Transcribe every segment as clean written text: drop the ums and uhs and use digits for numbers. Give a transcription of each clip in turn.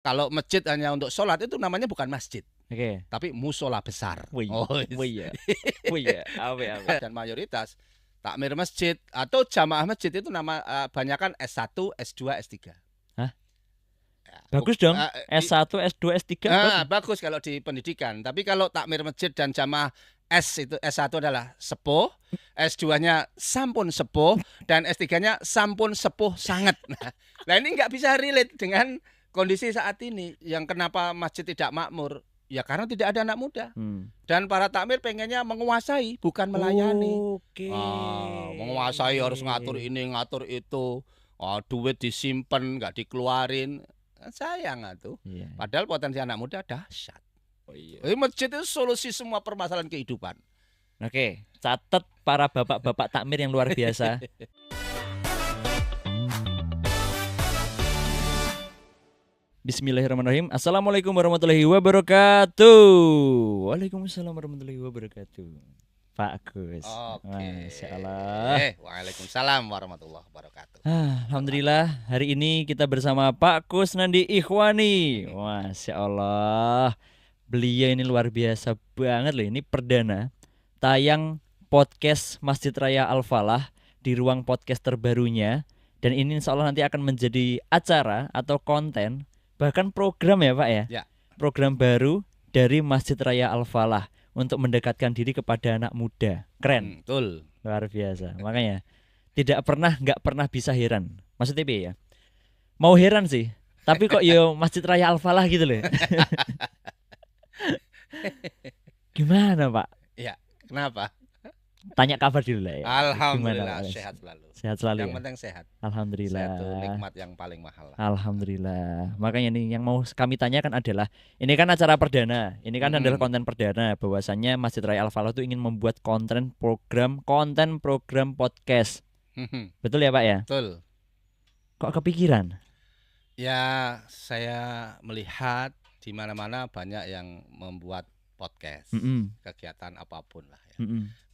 Kalau masjid hanya untuk sholat itu namanya bukan masjid, Oke. tapi musola besar. Wih, Oh, wih ya, wih ya, awe. dan mayoritas takmir masjid atau jamaah masjid itu banyakan S1, S2, S3. Hah? Ya, Bagus dong. S1, S2, S3 bagus. bagus kalau di pendidikan. Tapi kalau takmir masjid dan jamaah S1 adalah sepuh, S2-nya sampun sepuh, dan S3-nya sampun sepuh sangat. Nah ini nggak bisa relate dengan kondisi saat ini yang kenapa masjid tidak makmur. Ya karena tidak ada anak muda. Dan para takmir pengennya menguasai, bukan melayani. Oke. Menguasai harus ngatur ini, ngatur itu. Duit disimpan, nggak dikeluarin. Sayang tuh. Iya. Padahal potensi anak muda dahsyat. Oh, iya. Masjid itu solusi semua permasalahan kehidupan. Oke, catat para bapak-bapak takmir yang luar biasa. Bismillahirrahmanirrahim. Assalamualaikum warahmatullahi wabarakatuh. Waalaikumsalam warahmatullahi wabarakatuh. Pak Gus. Oke. Masya Allah. Waalaikumsalam warahmatullahi wabarakatuh. Alhamdulillah hari ini kita bersama Pak Kusnandi Ikhwani. Masya Allah. Beliau ini luar biasa banget loh. Ini perdana tayang podcast Masjid Raya Al-Falah di ruang podcast terbarunya. Dan ini insya Allah nanti akan menjadi acara atau konten, bahkan program ya Pak ya. Ya. Program baru dari Masjid Raya Al-Falah untuk mendekatkan diri kepada anak muda. Keren. Betul. Luar biasa. Makanya nggak pernah bisa heran. Maksudnya apa ya? Mau heran sih, tapi kok yo Masjid Raya Al-Falah gitu loh. Gimana Pak? Ya, kenapa? Tanya kabar dulu lah ya. Alhamdulillah Gimana, sehat selalu. Sehat selalu. Yang Ya? penting sehat. Alhamdulillah. Sehat itu nikmat yang paling mahal. Alhamdulillah. Makanya nih yang mau kami tanyakan adalah, ini kan acara perdana. Ini kan adalah konten perdana bahwasannya Masjid Raya Al-Falah itu ingin membuat konten program podcast. Betul ya Pak ya? Betul. Kok kepikiran? Ya, saya melihat di mana-mana banyak yang membuat podcast, kegiatan apapun lah ya.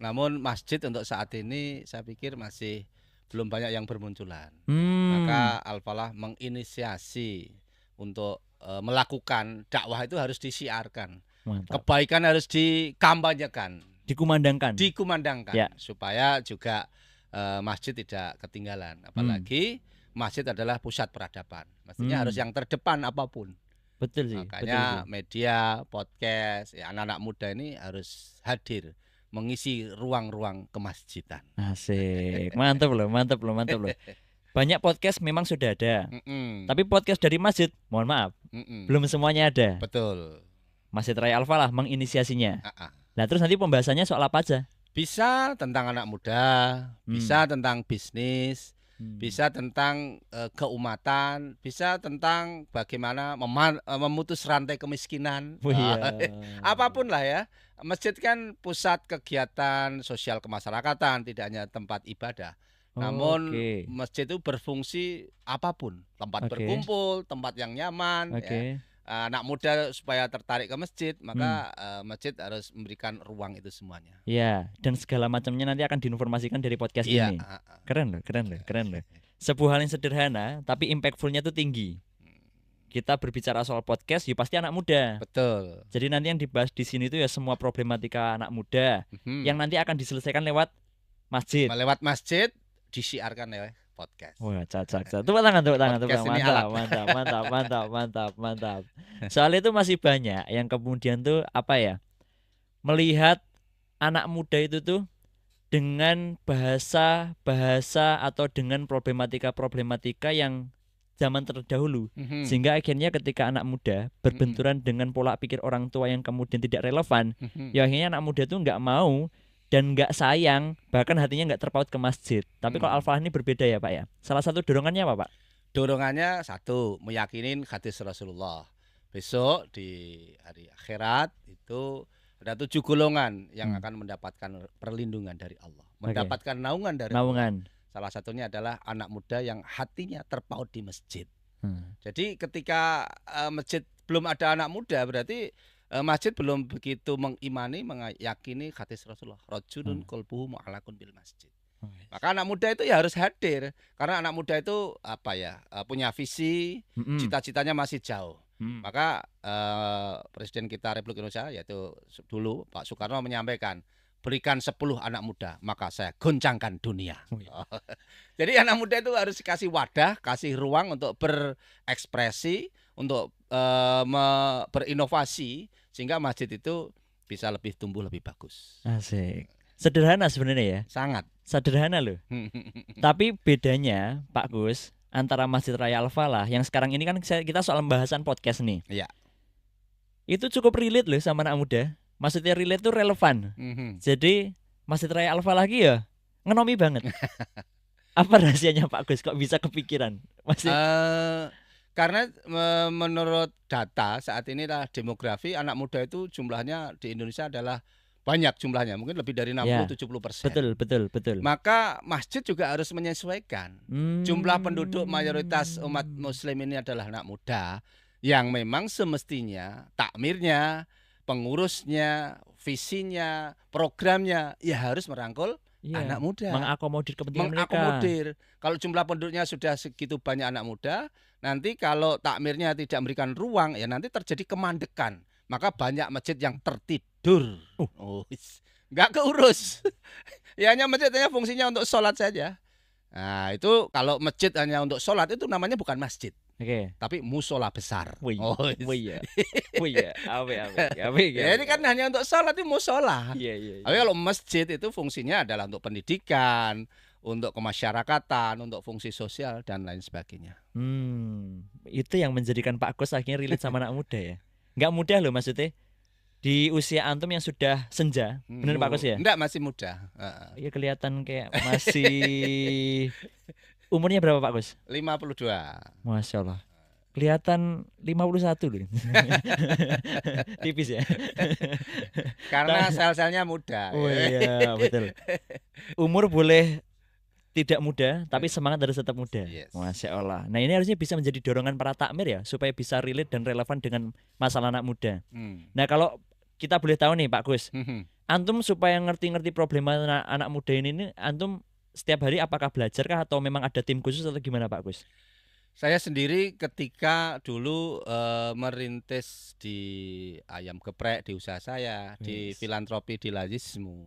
Namun masjid untuk saat ini saya pikir masih belum banyak yang bermunculan. Maka Al-Falah menginisiasi untuk melakukan dakwah itu harus disiarkan. Mantap. Kebaikan harus dikampanyekan, dikumandangkan ya. Supaya juga masjid tidak ketinggalan. Apalagi masjid adalah pusat peradaban. Mestinya harus yang terdepan apapun. Betul sih. Makanya media, podcast, ya anak-anak muda ini harus hadir mengisi ruang-ruang kemasjidan. Asik. Mantap loh. Banyak podcast memang sudah ada. Tapi podcast dari masjid, mohon maaf, belum semuanya ada. Betul. Masjid Raya Al-Falah menginisiasinya. Nah, terus nanti pembahasannya soal apa aja? Bisa tentang anak muda, bisa tentang bisnis, bisa tentang keumatan, bisa tentang bagaimana memutus rantai kemiskinan. Apapun lah ya. Masjid kan pusat kegiatan sosial kemasyarakatan, tidak hanya tempat ibadah. Namun masjid itu berfungsi apapun, tempat berkumpul, tempat yang nyaman. Ya. Anak muda supaya tertarik ke masjid, maka masjid harus memberikan ruang itu semuanya. Iya, dan segala macamnya nanti akan diinformasikan dari podcast ini. Keren loh. Sebuah hal yang sederhana, tapi impactfulnya tuh tinggi. Kita berbicara soal podcast, ya pasti anak muda. Betul. Jadi nanti yang dibahas di sini tuh ya semua problematika anak muda, yang nanti akan diselesaikan lewat masjid. Lewat masjid disiarkan lewat podcast. Wah, cacak. Tepuk tangan. Mantap. Soalnya itu masih banyak yang kemudian tuh apa ya? Melihat anak muda itu tuh dengan bahasa atau dengan problematika yang zaman terdahulu, sehingga akhirnya ketika anak muda berbenturan dengan pola pikir orang tua yang kemudian tidak relevan, ya akhirnya anak muda tuh nggak mau dan nggak sayang, bahkan hatinya nggak terpaut ke masjid. Tapi kalau Al-Falah ini berbeda ya Pak ya. Salah satu dorongannya apa Pak? Dorongannya satu, meyakinin hadis Rasulullah. Besok di hari akhirat itu ada 7 golongan yang akan mendapatkan perlindungan dari Allah, mendapatkan naungan dari Allah. Salah satunya adalah anak muda yang hatinya terpaut di masjid. Jadi ketika masjid belum ada anak muda, berarti masjid belum begitu meyakini hadis Rasulullah, rajulun qalbuhu mu'allaqun bil masjid. Maka anak muda itu ya harus hadir, karena anak muda itu punya visi, cita-citanya masih jauh. Maka Presiden kita Republik Indonesia yaitu dulu Pak Soekarno menyampaikan, berikan 10 anak muda, maka saya goncangkan dunia. Jadi anak muda itu harus dikasih wadah, kasih ruang untuk berekspresi, untuk berinovasi, sehingga masjid itu bisa lebih tumbuh lebih bagus. Asik. Sederhana sebenarnya ya. Sangat. Sederhana loh. Tapi bedanya Pak Gus antara Masjid Raya Al-Falah yang sekarang ini kan kita soal pembahasan podcast nih. Iya. Itu cukup relate loh sama anak muda. Maksudnya relate tuh relevan. Jadi Masjid Raya Al-Falah lagi ya ngenomi banget. Apa rahasianya Pak Gus kok bisa kepikiran? Karena menurut data saat ini lah demografi anak muda itu jumlahnya di Indonesia adalah banyak jumlahnya, mungkin lebih dari 60-70%. Betul. Maka masjid juga harus menyesuaikan. Jumlah penduduk mayoritas umat Muslim ini adalah anak muda yang memang semestinya takmirnya, pengurusnya, visinya, programnya ya harus merangkul anak muda, mengakomodir kepentingan mereka. Kalau jumlah penduduknya sudah segitu banyak anak muda, nanti kalau takmirnya tidak memberikan ruang, ya nanti terjadi kemandekan. Maka banyak masjid yang tertidur, nggak keurus. Ya hanya masjidnya fungsinya untuk sholat saja. Nah itu kalau masjid hanya untuk sholat itu namanya bukan masjid. Tapi musola besar. Iya. Ya, ini kan hanya untuk sholat itu musola. Tapi kalau masjid itu fungsinya adalah untuk pendidikan, untuk kemasyarakatan, untuk fungsi sosial dan lain sebagainya. Itu yang menjadikan Pak Gus akhirnya relate sama anak muda ya. Nggak mudah loh maksudnya. Di usia antum yang sudah senja, benar Pak Gus ya? Enggak, masih muda. Iya kelihatan kayak masih. Umurnya berapa Pak Gus? 52. Masya Allah. Kelihatan 51 loh. Tipis ya. Karena sel-selnya muda. Oh iya betul. Umur boleh tidak muda, tapi semangat harus tetap muda. Masya Allah. Nah ini harusnya bisa menjadi dorongan para takmir ya, supaya bisa relate dan relevan dengan masalah anak muda. Nah kalau kita boleh tahu nih Pak Gus, antum supaya ngerti-ngerti problema anak muda ini antum setiap hari apakah belajar kah atau memang ada tim khusus atau gimana Pak Gus? Saya sendiri ketika dulu merintis di Ayam Geprek di usaha saya, di filantropi di Lazismu,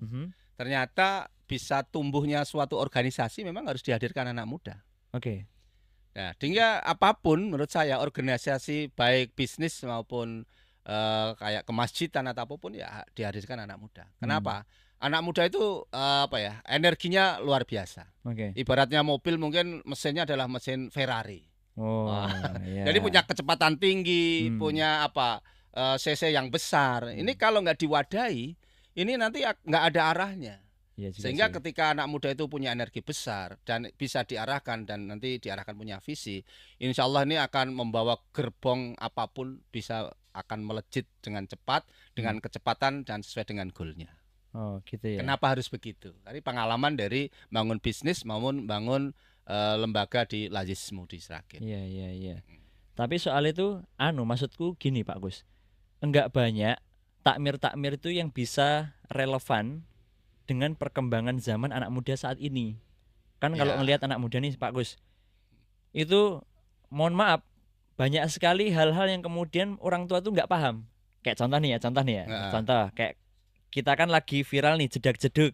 ternyata bisa tumbuhnya suatu organisasi memang harus dihadirkan anak muda. Nah, sehingga apapun menurut saya organisasi baik bisnis maupun kayak kemasjidan atau apapun ya dihadirkan anak muda. Kenapa? Anak muda itu energinya luar biasa. Ibaratnya mobil mungkin mesinnya adalah mesin Ferrari. Jadi punya kecepatan tinggi, punya cc yang besar. Ini kalau nggak diwadahi, ini nanti nggak ada arahnya. Sehingga ketika anak muda itu punya energi besar dan bisa diarahkan dan nanti diarahkan punya visi, insya Allah ini akan membawa gerbong apapun bisa akan melejit dengan cepat, dengan kecepatan dan sesuai dengan goalnya. Gitu ya. Kenapa harus begitu? Tadi pengalaman dari bangun bisnis maupun bangun lembaga di Lazismu di Sragen. Iya. Tapi soal itu, maksudku gini Pak Gus, enggak banyak takmir-takmir itu yang bisa relevan dengan perkembangan zaman anak muda saat ini. Kan kalau ngelihat anak muda nih Pak Gus, itu mohon maaf banyak sekali hal-hal yang kemudian orang tua tuh nggak paham. Kayak contoh nih ya. Contoh kayak kita kan lagi viral nih jedak-jeduk.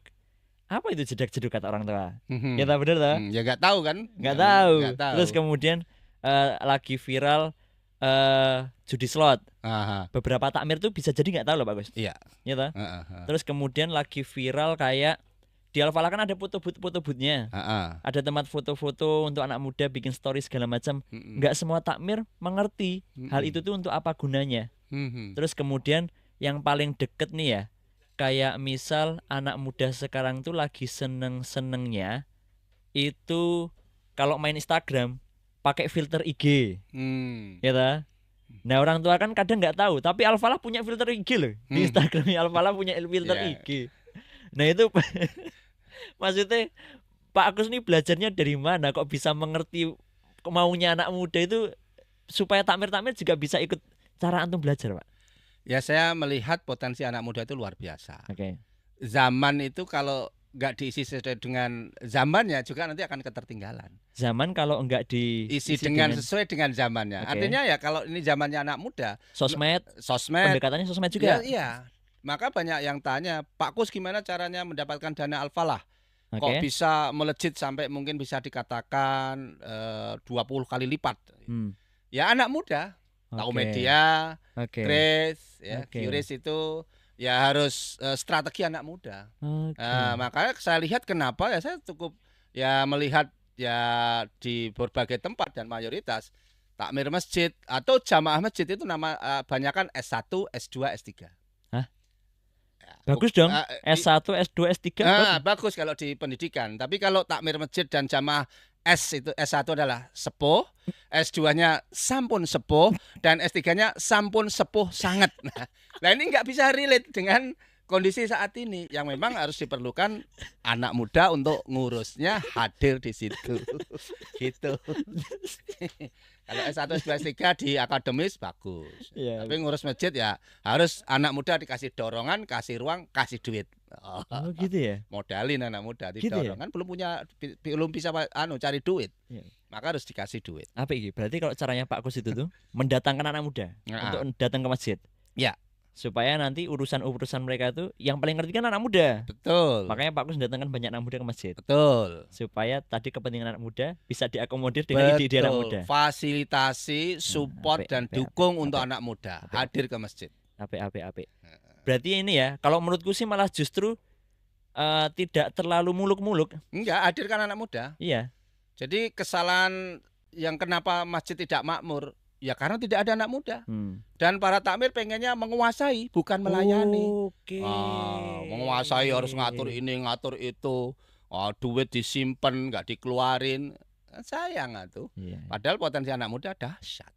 Apa itu jedak-jeduk kata orang tua? Ya tak benar tak? Ya nggak tahu kan? Nggak tahu. Terus kemudian lagi viral judi slot. Beberapa takmir tuh bisa jadi nggak tahu loh Pak Gus. Iya. Ya Terus kemudian lagi viral kayak di Al-Falah kan ada foto booth-nya. Ada tempat foto-foto untuk anak muda bikin story segala macam. Nggak semua takmir mengerti hal itu tuh untuk apa gunanya. Terus kemudian yang paling deket nih ya, kayak misal anak muda sekarang tuh lagi seneng-senengnya itu kalau main Instagram pakai filter IG, ya ta? Nah orang tua kan kadang nggak tahu, tapi Al-Falah punya filter IG loh di Instagramnya. Al-Falah punya filter IG. Nah itu maksudnya Pak Agus nih belajarnya dari mana kok bisa mengerti maunya anak muda itu supaya takmir-takmir juga bisa ikut cara antum belajar Pak? Ya saya melihat potensi anak muda itu luar biasa. Zaman itu kalau nggak diisi sesuai dengan zamannya juga nanti akan ketertinggalan. Zaman kalau nggak diisi dengan sesuai dengan zamannya. Artinya ya kalau ini zamannya anak muda, sosmed, pendekatannya sosmed juga. Iya. Maka banyak yang tanya, Pak Kus gimana caranya mendapatkan dana Al-Falah? Kok bisa melejit sampai mungkin bisa dikatakan 20 kali lipat. Ya anak muda, tahu media, Grace, ya, Qris itu ya harus strategi anak muda. Makanya saya lihat kenapa ya saya cukup ya melihat ya di berbagai tempat dan mayoritas takmir masjid atau jamaah masjid itu banyakan S1, S2, S3. Bagus dong, S1, S2, S3 bagus kalau di pendidikan. Tapi kalau takmir masjid dan jamaah itu S1 adalah sepuh, S2-nya sampun sepuh, dan S3-nya sampun sepuh sangat. Nah ini nggak bisa relate dengan kondisi saat ini yang memang harus diperlukan anak muda untuk ngurusnya hadir di situ. Gitu. Kalau S1, S2, S3 di akademis bagus. Tapi ngurus masjid ya harus anak muda dikasih dorongan, kasih ruang, kasih duit. Oh gitu ya. Modalin anak muda didorongan gitu belum bisa cari duit. Maka harus dikasih duit. Apa ini? Berarti kalau caranya Pak Kus itu tuh mendatangkan anak muda untuk datang ke masjid. Ya. Supaya nanti urusan mereka itu yang paling ngerti kan anak muda. Betul. Makanya Pak Kus mendatangkan banyak anak muda ke masjid. Betul. Supaya tadi kepentingan anak muda bisa diakomodir dengan ide anak muda. Fasilitasi, support dan dukung untuk anak muda hadir ke masjid. Apik. Berarti ini ya, kalau menurutku sih malah justru tidak terlalu muluk-muluk. Enggak, hadirkan anak muda. Iya. Jadi kesalahan yang kenapa masjid tidak makmur ya karena tidak ada anak muda. Dan para takmir pengennya menguasai, bukan melayani. Menguasai harus ngatur ini, ngatur itu. Duit disimpan, nggak dikeluarin. Sayang tuh. Padahal potensi anak muda dahsyat.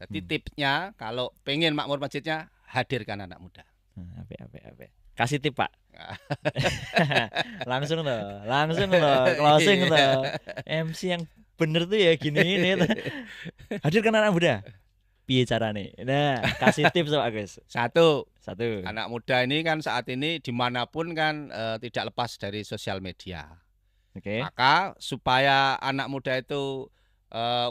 Jadi tipsnya kalau pengen makmur masjidnya, hadirkan anak muda. Kasih tip Pak. langsung loh, closing loh. MC yang bener tuh ya gini ini. Hadirkan anak muda. Piye carane? Nah, kasih tips Pak Gus. Satu. Anak muda ini kan saat ini dimanapun kan tidak lepas dari sosial media. Maka supaya anak muda itu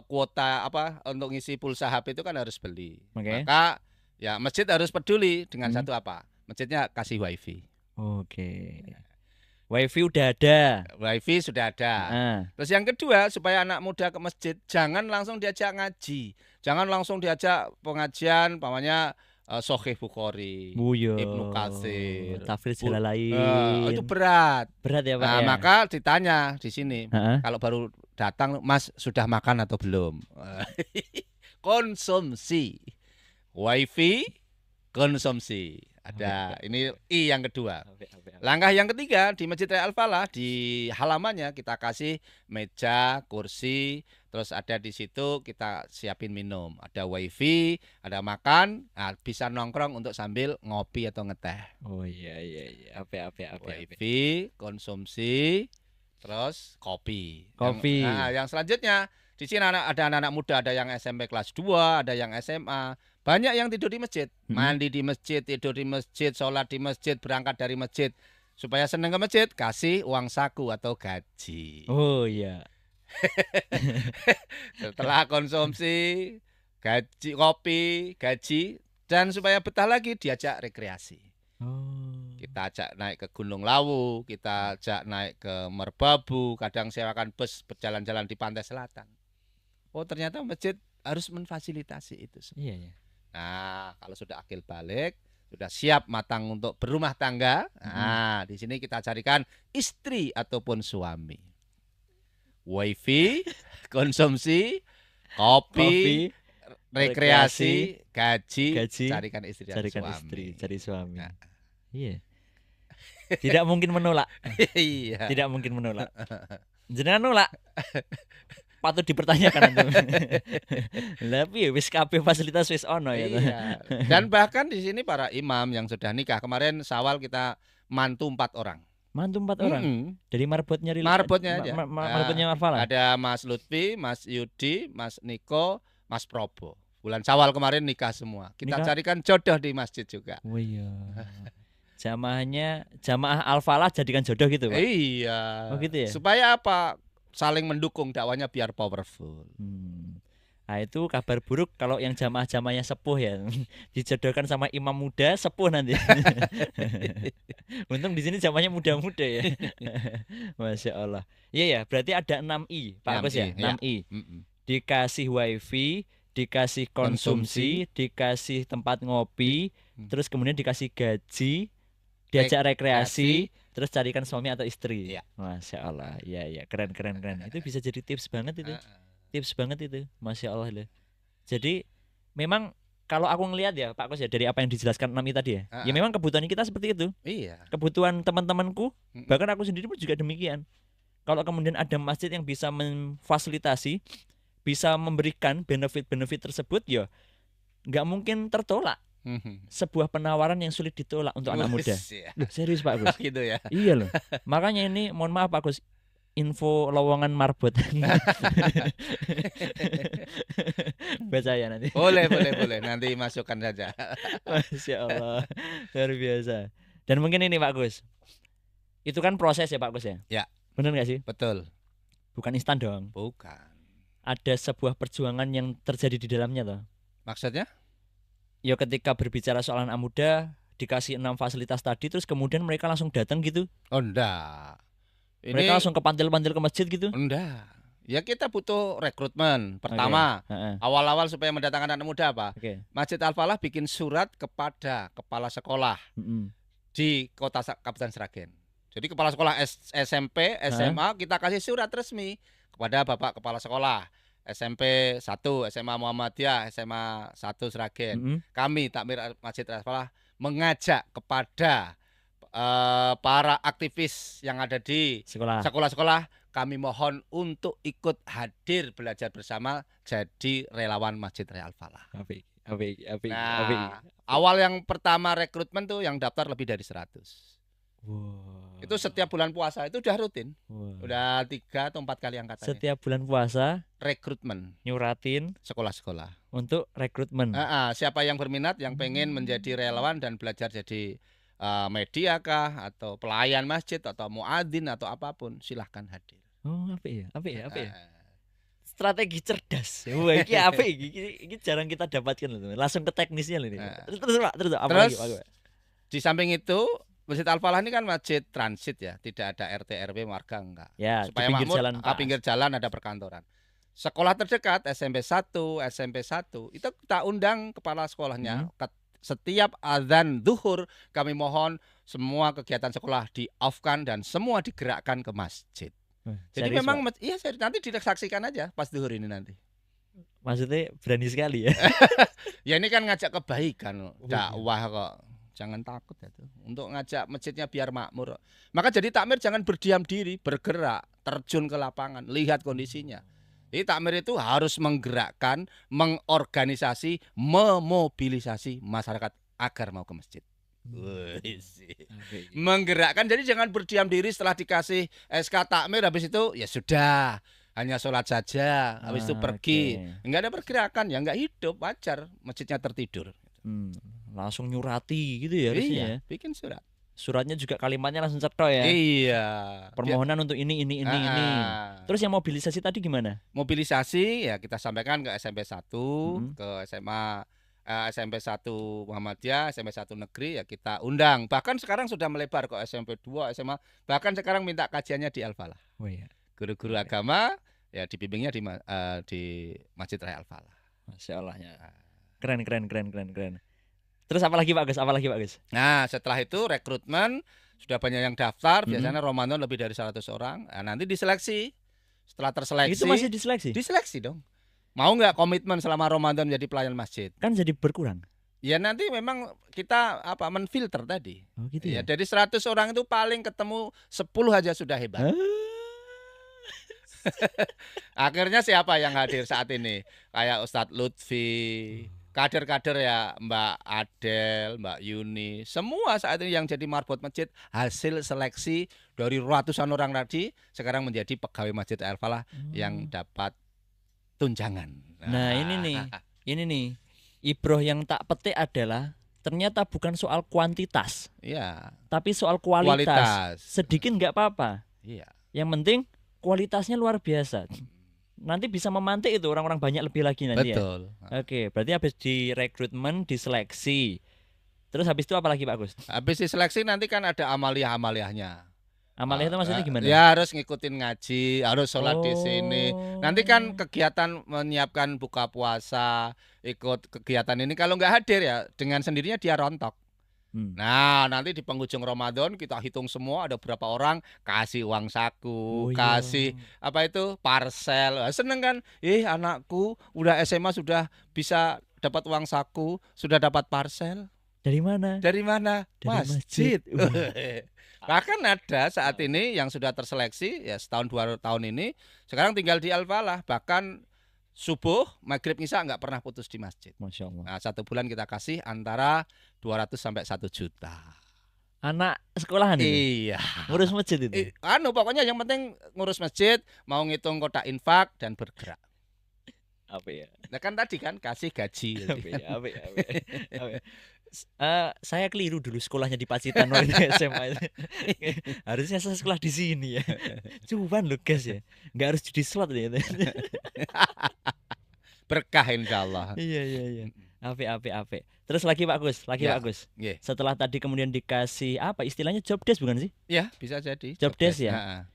kuota untuk ngisi pulsa HP itu kan harus beli. Maka ya masjid harus peduli dengan satu apa? Masjidnya kasih wifi. Wifi udah ada. Wifi sudah ada. Terus yang kedua, supaya anak muda ke masjid jangan langsung diajak ngaji, jangan langsung diajak pengajian, pamannya Sahih Bukhari, Ibnu Katsir, Tafsir Jalalain. Itu berat ya Pak. Nah, maka ditanya di sini, kalau baru datang, Mas sudah makan atau belum? Konsumsi wifi, konsumsi. Ada ini I yang kedua. Langkah yang ketiga di Masjid Raya Al-Falah di halamannya kita kasih meja, kursi, terus ada di situ kita siapin minum, ada wifi, ada makan, bisa nongkrong untuk sambil ngopi atau ngeteh. Wifi, konsumsi, terus kopi. Nah, yang selanjutnya di sini ada anak-anak muda, ada yang SMP kelas 2, ada yang SMA. Banyak yang tidur di masjid, mandi di masjid, tidur di masjid, sholat di masjid, berangkat dari masjid. Supaya senang ke masjid, kasih uang saku atau gaji. Setelah konsumsi, gaji, kopi, gaji, dan supaya betah lagi diajak rekreasi. Kita ajak naik ke Gunung Lawu, kita ajak naik ke Merbabu, kadang sewakan bus berjalan-jalan di pantai selatan. Ternyata masjid harus memfasilitasi itu semua. Nah, kalau sudah akil balik, sudah siap matang untuk berumah tangga, di sini kita carikan istri ataupun suami. Wifi, konsumsi, kopi, rekreasi, gaji, carikan istri dan suami. Cari suami. Tidak mungkin menolak. Tidak mungkin menolak. Jenengan nolak. Patut dipertanyakan tapi wis kabeh fasilitas wis ono ya. Dan bahkan di sini para imam yang sudah nikah, kemarin Syawal kita mantu 4 orang. Mantu 4 orang. Dari marbotnya aja. Marbotnya Al-Falah. Ada Mas Lutfi, Mas Yudi, Mas Niko, Mas Probo. Bulan Syawal kemarin nikah semua. Kita carikan jodoh di masjid juga. Jamaah Al-Falah jadikan jodoh gitu, Pak. Iya. Oh gitu ya. Supaya apa? Saling mendukung, dakwanya biar powerful. Nah itu kabar buruk kalau yang jamaah-jamaahnya sepuh ya dijodohkan sama imam muda sepuh nanti. Untung di sini jamaahnya muda-muda ya. Masya Allah. Iya ya, berarti ada 6I Pak Agus ya, 6I. Dikasih wifi, dikasih konsumsi, dikasih tempat ngopi, terus kemudian dikasih gaji, diajak rekreasi, terus carikan suami atau istri. Masya Allah. Iya keren. Itu bisa jadi tips banget itu. Tips banget itu, Masya Allah loh. Jadi memang kalau aku ngelihat ya Pak Kos ya dari apa yang dijelaskan Nami tadi ya, ya memang kebutuhan kita seperti itu. Iya. Kebutuhan teman-temanku, bahkan aku sendiri pun juga demikian. Kalau kemudian ada masjid yang bisa memfasilitasi, bisa memberikan benefit-benefit tersebut, ya nggak mungkin tertolak. Sebuah penawaran yang sulit ditolak untuk anak muda. Loh, serius Pak Gus. Gitu ya. Iya loh. Makanya ini mohon maaf Pak Gus, info lowongan marbot. Baca ya nanti. Boleh. Nanti masukkan saja. Masya Allah, luar biasa. Dan mungkin ini Pak Gus, itu kan proses ya Pak Gus ya? Ya. Benar nggak sih? Betul. Bukan instan dong. Bukan. Ada sebuah perjuangan yang terjadi di dalamnya toh. Maksudnya? Ya ketika berbicara soal anak muda, dikasih 6 fasilitas tadi, terus kemudian mereka langsung datang gitu? Oh enggak. Mereka langsung ke pantil-pantil ke masjid gitu? Enggak. Ya kita butuh rekrutmen. Pertama, awal-awal supaya mendatangkan anak muda apa? Masjid Al-Falah bikin surat kepada kepala sekolah di kota Kabupaten Sragen. Jadi kepala sekolah SMP, SMA kita kasih surat resmi kepada Bapak Kepala Sekolah SMP 1, SMA Muhammadiyah, SMA 1 Sragen. Kami Takmir Masjid Al-Falah mengajak kepada para aktivis yang ada di sekolah-sekolah, kami mohon untuk ikut hadir belajar bersama jadi relawan Masjid Al-Falah. Nah, awal yang pertama rekrutmen tuh yang daftar lebih dari 100. Wow. Itu setiap bulan puasa itu udah rutin. Wow. Udah 3 atau 4 kali angkatannya. Setiap bulan puasa rekrutmen, nyuratin sekolah-sekolah untuk rekrutmen. Siapa yang berminat, yang pengen menjadi relawan dan belajar jadi media kah atau pelayan masjid atau muadzin atau apapun, silahkan hadir. Oh, apa ya? Strategi cerdas. Wah, ini apa ini jarang kita dapatkan loh. Langsung ke teknisnya loh ini. Terus apa lagi? Di samping itu Masjid Al-Falah ini kan masjid transit ya, tidak ada RT RW warga enggak. Ya, supaya makmur, pinggir jalan ada perkantoran. Sekolah terdekat SMP 1 itu kita undang kepala sekolahnya. Setiap azan zuhur kami mohon semua kegiatan sekolah di-off-kan dan semua digerakkan ke masjid. Jadi serius, memang Pak? Iya nanti disaksikan aja pas zuhur ini nanti. Maksudnya berani sekali ya. Ya ini kan ngajak kebaikan, dakwah kok. Jangan takut ya tuh. Untuk ngajak masjidnya biar makmur. Maka jadi takmir jangan berdiam diri, bergerak, terjun ke lapangan, lihat kondisinya. Jadi takmir itu harus menggerakkan, mengorganisasi, memobilisasi masyarakat agar mau ke masjid. Menggerakkan, jadi jangan berdiam diri setelah dikasih SK takmir habis itu ya sudah, hanya sholat saja, habis itu pergi. Enggak ada pergerakan, ya enggak hidup, wajar masjidnya tertidur. Langsung nyurati gitu ya harusnya ya. Bikin surat. Suratnya juga kalimatnya langsung cetok ya. Iya. Permohonan untuk ini. Terus yang mobilisasi tadi gimana? Mobilisasi ya kita sampaikan ke SMP 1, ke SMA SMP 1 Muhammadiyah, SMP 1 negeri ya kita undang. Bahkan sekarang sudah melebar ke SMP 2, SMA. Bahkan sekarang minta kajiannya di Al-Falah. Oh iya. Guru-guru agama ya dibimbingnya di Masjid Raya Al-Falah. Masya Allah ya. Keren. Terus apa lagi Pak Gus? Nah setelah itu rekrutmen, sudah banyak yang daftar, biasanya Ramadan lebih dari 100 orang. Nah, nanti diseleksi. Setelah terseleksi. Itu masih diseleksi? Diseleksi dong. Mau nggak komitmen selama Ramadan jadi pelayan masjid? Kan jadi berkurang. Ya nanti memang kita menfilter tadi. Oh gitu ya. Dari 100 orang itu paling ketemu 10 aja sudah hebat. Akhirnya siapa yang hadir saat ini? Kayak Ustadz Lutfi, kader-kader ya Mbak Adel, Mbak Yuni, semua saat ini yang jadi marbot masjid hasil seleksi dari ratusan orang tadi sekarang menjadi pegawai Masjid Al-Falah yang dapat tunjangan. Nah ini nih ibroh yang tak petik adalah ternyata bukan soal kuantitas, Iya. tapi soal kualitas. Sedikit nggak apa-apa. Iya. Yang penting kualitasnya luar biasa. Nanti bisa memantik itu orang-orang banyak lebih lagi nanti. Betul. Ya. Oke, berarti habis di rekrutmen, diseleksi. Terus habis itu apa lagi Pak Agus? Habis diseleksi nanti kan ada amaliah-amaliahnya. Amaliah itu maksudnya gimana? Ya harus ngikutin ngaji, harus sholat di sini. Nanti kan kegiatan menyiapkan buka puasa, ikut kegiatan ini kalau nggak hadir ya dengan sendirinya dia rontok. Nah nanti di penghujung Ramadan kita hitung semua ada berapa orang, kasih uang saku, kasih apa itu parcel. Seneng kan? Anakku udah SMA sudah bisa dapat uang saku, sudah dapat parcel. Dari mana? Dari mana? Dari masjid. Bahkan ada saat ini yang sudah terseleksi ya setahun 2 tahun ini sekarang tinggal di Al-Falah, bahkan subuh, maghrib, isya nggak pernah putus di masjid. Masya Allah. Nah 1 bulan kita kasih antara 200 sampai 1 juta. Anak sekolahan itu? Iya. Ngurus masjid itu? Pokoknya yang penting ngurus masjid, mau ngitung kotak infak dan bergerak. Apa ya? Nah kan tadi kan kasih gaji. Apa ya? Saya keliru dulu sekolahnya di Pacitan waktu SMA. Harusnya saya sekolah di sini ya. Cuman loh guys ya, nggak harus jadi slot ya. Berkah insyaallah. Iya. Ape. Terus lagi Pak Gus, Pak Gus. Yeah. Setelah tadi kemudian dikasih apa istilahnya job desk bukan sih? Ya bisa jadi. Job desk ya.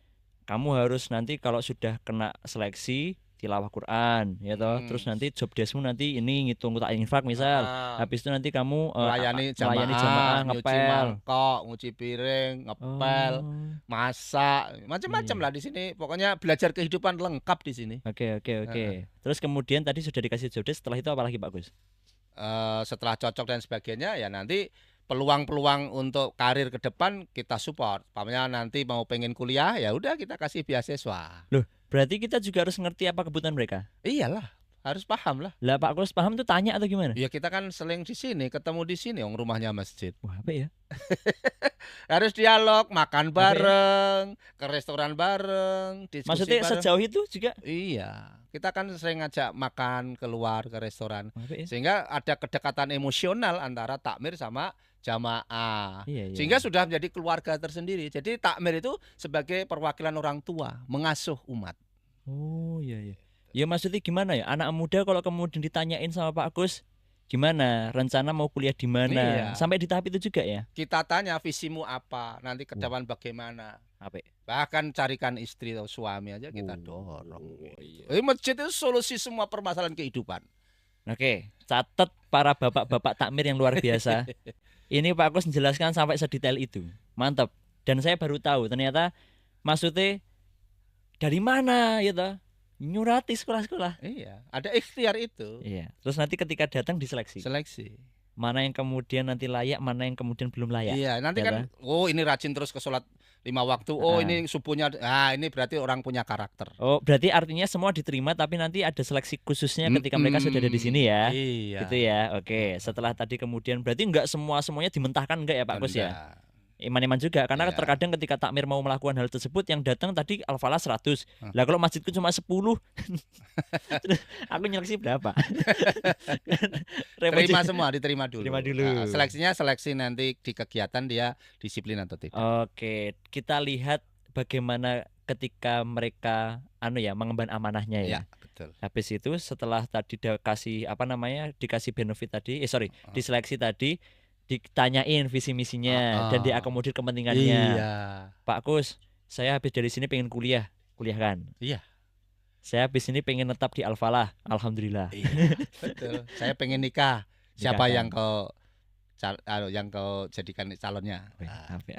Kamu harus nanti kalau sudah kena seleksi tilawah Quran ya toh, terus nanti job deskmu nanti ini ngitung kotak infak misal, habis itu nanti kamu melayani jamaah, nyuci mangkok, nyuci piring, ngepel, masak, macam-macam lah di sini. Pokoknya belajar kehidupan lengkap di sini. Oke. Terus kemudian tadi sudah dikasih job desk, setelah itu apa lagi Pak Gus? Setelah cocok dan sebagainya ya nanti peluang-peluang untuk karir ke depan kita support. Pamannya nanti mau pengen kuliah ya udah kita kasih beasiswa. Loh, berarti kita juga harus ngerti apa kebutuhan mereka. Iyalah, harus paham lah. Lah Pak Kus paham tuh tanya atau gimana? Ya kita kan seling di sini, ketemu di sini, rumahnya masjid. Wah, apa ya? Harus dialog, makan bareng, ke restoran bareng, diskusi maksudnya bareng. Sejauh itu juga? Iya. Kita kan sering ngajak makan keluar ke restoran. Ya? Sehingga ada kedekatan emosional antara takmir sama jamaah. Iya. Sehingga sudah menjadi keluarga tersendiri. Jadi takmir itu sebagai perwakilan orang tua, mengasuh umat. Oh iya. Ya maksudnya gimana ya? Anak muda kalau kemudian ditanyain sama Pak Gus, gimana? Rencana mau kuliah di mana? Iya. Sampai di tahap itu juga ya? Kita tanya visimu apa, nanti ke depan bagaimana. Apa? Bahkan carikan istri atau suami aja kita dorong. Iya. Masjid itu solusi semua permasalahan kehidupan. Oke, catat para bapak-bapak takmir yang luar biasa. Ini Pak Kus menjelaskan sampai sedetail itu. Mantap. Dan saya baru tahu ternyata maksudnya dari mana gitu. Nyurati sekolah-sekolah. Iya, ada ikhtiar itu. Iya. Terus nanti ketika datang diseleksi. Seleksi. Mana yang kemudian nanti layak, mana yang kemudian belum layak. Iya, nanti kan ini rajin terus ke sholat 5 waktu. Ini subuhnya ini berarti orang punya karakter. Oh, berarti artinya semua diterima tapi nanti ada seleksi khususnya ketika mereka sudah ada di sini ya. Iya. Gitu ya. Oke, setelah tadi kemudian berarti enggak semuanya dimentahkan enggak ya Pak Kus ya? Iman-iman juga karena terkadang ketika takmir mau melakukan hal tersebut yang datang tadi Al-Falah 100. Lah kalau masjidku cuma 10 aku nyeleksi berapa? Diterima dulu. Nah, seleksinya seleksi nanti di kegiatan dia disiplin atau tidak. Oke, kita lihat bagaimana ketika mereka mengemban amanahnya ya. Betul. Habis itu setelah tadi dikasih benefit tadi, diseleksi tadi, ditanyain visi misinya dan diakomodir kepentingannya. Iya. Pak Kus, saya habis dari sini pengen kuliah kan? Iya. Saya habis ini pengen tetap di Al-Falah, alhamdulillah. Iya, betul. Saya pengen nikah. Siapa yang kau jadikan calonnya?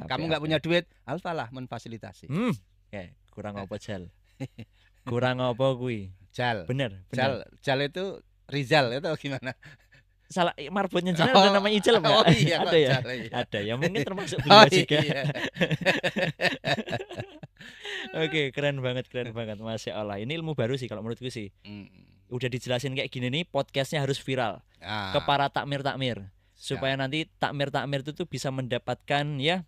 Kamu nggak punya duit, Al-Falah menfasilitasi. Kurang apa Jal? Kurang apa kui? Jal. Bener. Jal itu Rizal itu gimana? Salah marbotnya Jal ada nama Ijal enggak? Iya, ada ya? Jal, iya. Ada ya, mungkin termasuk beliau juga. Iya. Oke, keren banget. Masya Allah. Ini ilmu baru sih kalau menurutku sih. Udah dijelasin kayak gini nih, podcastnya harus viral ke para takmir. Supaya nanti takmir itu tuh bisa mendapatkan ya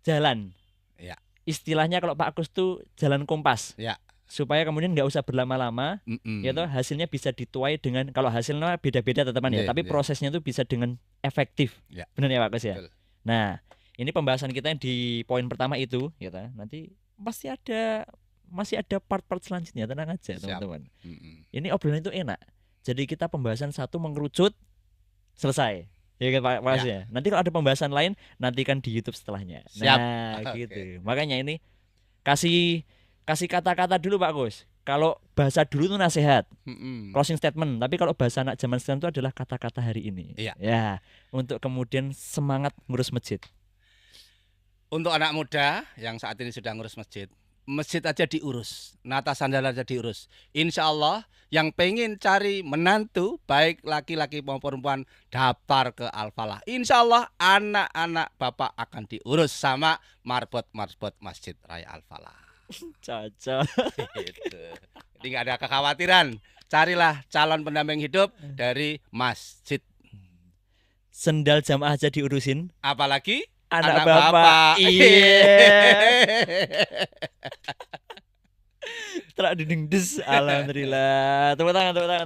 jalan. Ya. Istilahnya kalau Pak Kus tuh jalan kompas. Ya. Supaya kemudian nggak usah berlama-lama, ya toh hasilnya bisa dituai dengan, kalau hasilnya beda-beda teman-teman ya, tapi prosesnya itu bisa dengan efektif. Ya. Benar ya Pak Kus ya? Betul. Nah, ini pembahasan kita di poin pertama itu, gitu. Nanti masih ada part-part selanjutnya, tenang aja teman-teman. Ini obrolan itu enak. Jadi kita pembahasan satu mengerucut selesai. Ya kan Pak Kus ya. Nanti kalau ada pembahasan lain nantikan di YouTube setelahnya. Siap. Nah, gitu. Makanya ini kasih kata-kata dulu Pak Kus. Kalau bahasa dulu itu nasihat, closing statement. Tapi kalau bahasa anak zaman sekarang itu adalah kata-kata hari ini. Iya. Ya, untuk kemudian semangat ngurus masjid. Untuk anak muda yang saat ini sudah ngurus masjid aja diurus, nata sandal aja diurus. Insya Allah yang pengen cari menantu baik laki-laki maupun perempuan daftar ke Al-Falah. Insya Allah anak-anak bapak akan diurus sama marbot Masjid Raya Al-Falah. Cocok. Gitu. Jadi nggak ada kekhawatiran. Carilah calon pendamping hidup dari masjid. Sendal jamaah aja diurusin. Apalagi anak bapak. Iya. Terak dinding des. Alhamdulillah. Tepuk tangan.